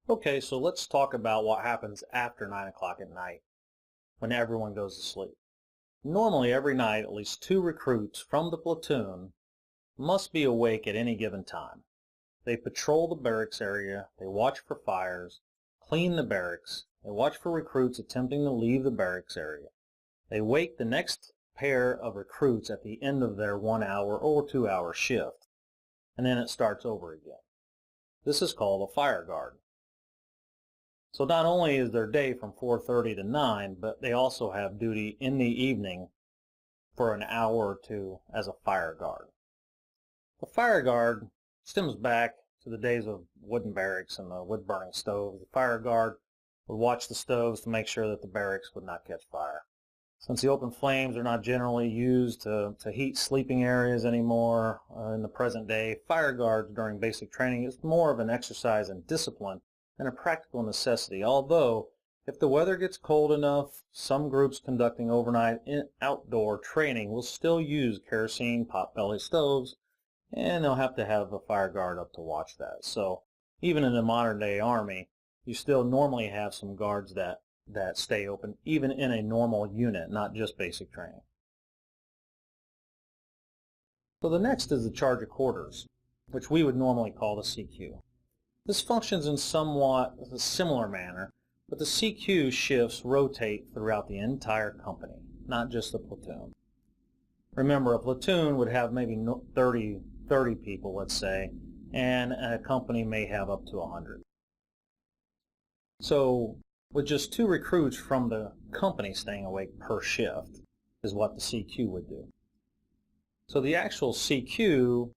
Okay, so let's talk about what happens after 9 o'clock at night when everyone goes to sleep. Normally, every night, at least 2 recruits from the platoon must be awake at any given time. They patrol the barracks area, they watch for fires, clean the barracks, they watch for recruits attempting to leave the barracks area. They wake the next pair of recruits at the end of their 1-hour or 2-hour shift, and then it starts over again. This is called a fire guard. So not only is their day from 4:30 to 9, but they also have duty in the evening for an hour or 2 as a fire guard. The fire guard stems back to the days of wooden barracks and the wood-burning stoves. The fire guard would watch the stoves to make sure that the barracks would not catch fire. Since the open flames are not generally used to heat sleeping areas anymore in the present day, fire guards during basic training is more of an exercise in discipline and a practical necessity, although if the weather gets cold enough, some groups conducting overnight outdoor training will still use kerosene pot-belly stoves, and they'll have to have a fire guard up to watch that. So even in the modern day Army, you still normally have some guards that stay open, even in a normal unit, not just basic training. So the next is the charge of quarters, which we would normally call the CQ. This functions in somewhat a similar manner, but the CQ shifts rotate throughout the entire company, not just the platoon. Remember, a platoon would have maybe 30 people, let's say, and a company may have up to 100. So with just 2 recruits from the company staying awake per shift is what the CQ would do. So the actual CQ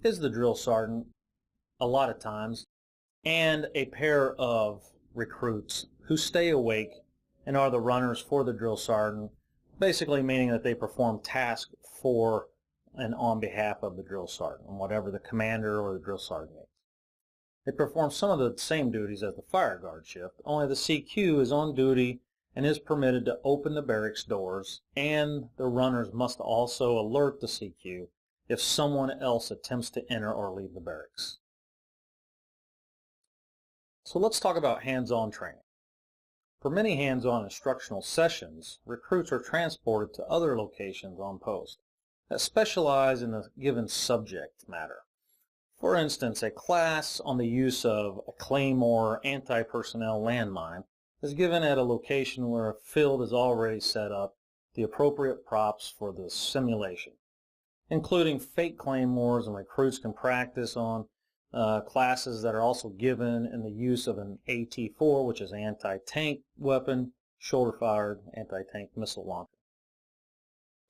is the drill sergeant a lot of times, and a pair of recruits who stay awake and are the runners for the drill sergeant, basically meaning that they perform tasks for and on behalf of the drill sergeant, whatever the commander or the drill sergeant needs. They perform some of the same duties as the fire guard shift, only the CQ is on duty and is permitted to open the barracks doors, and the runners must also alert the CQ if someone else attempts to enter or leave the barracks. So let's talk about hands-on training. For many hands-on instructional sessions, recruits are transported to other locations on post that specialize in a given subject matter. For instance, a class on the use of a claymore anti-personnel landmine is given at a location where a field is already set up, the appropriate props for the simulation, including fake claymores, and recruits can practice on classes that are also given in the use of an AT-4, which is an anti-tank weapon, shoulder-fired anti-tank missile launcher.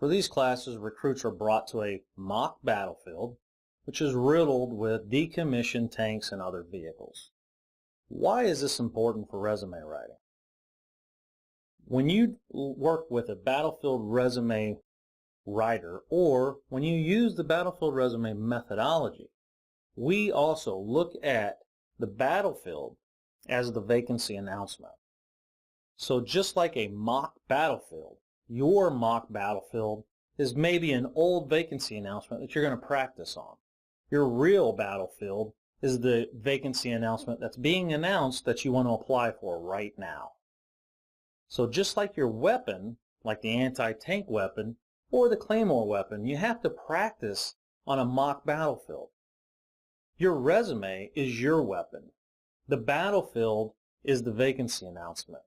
For these classes, recruits are brought to a mock battlefield, which is riddled with decommissioned tanks and other vehicles. Why is this important for resume writing? When you work with a battlefield resume writer, or when you use the battlefield resume methodology, we also look at the battlefield as the vacancy announcement. So just like a mock battlefield, your mock battlefield is maybe an old vacancy announcement that you're going to practice on. Your real battlefield is the vacancy announcement that's being announced that you want to apply for right now. So just like your weapon, like the anti-tank weapon or the claymore weapon, you have to practice on a mock battlefield. Your resume is your weapon. The battlefield is the vacancy announcement.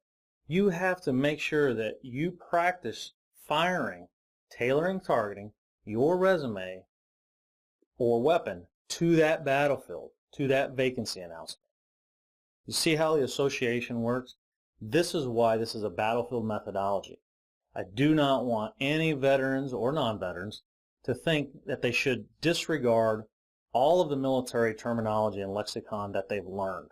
You have to make sure that you practice firing, tailoring, targeting your resume or weapon to that battlefield, to that vacancy announcement. You see how the association works? This is why this is a battlefield methodology. I do not want any veterans or non-veterans to think that they should disregard all of the military terminology and lexicon that they've learned.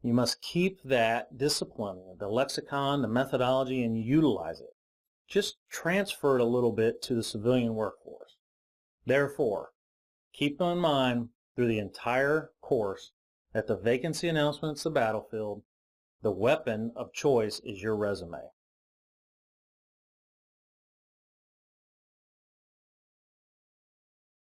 You must keep that discipline, the lexicon, the methodology, and utilize it. Just transfer it a little bit to the civilian workforce. Therefore, keep in mind through the entire course that the vacancy announcement is the battlefield, the weapon of choice is your resume.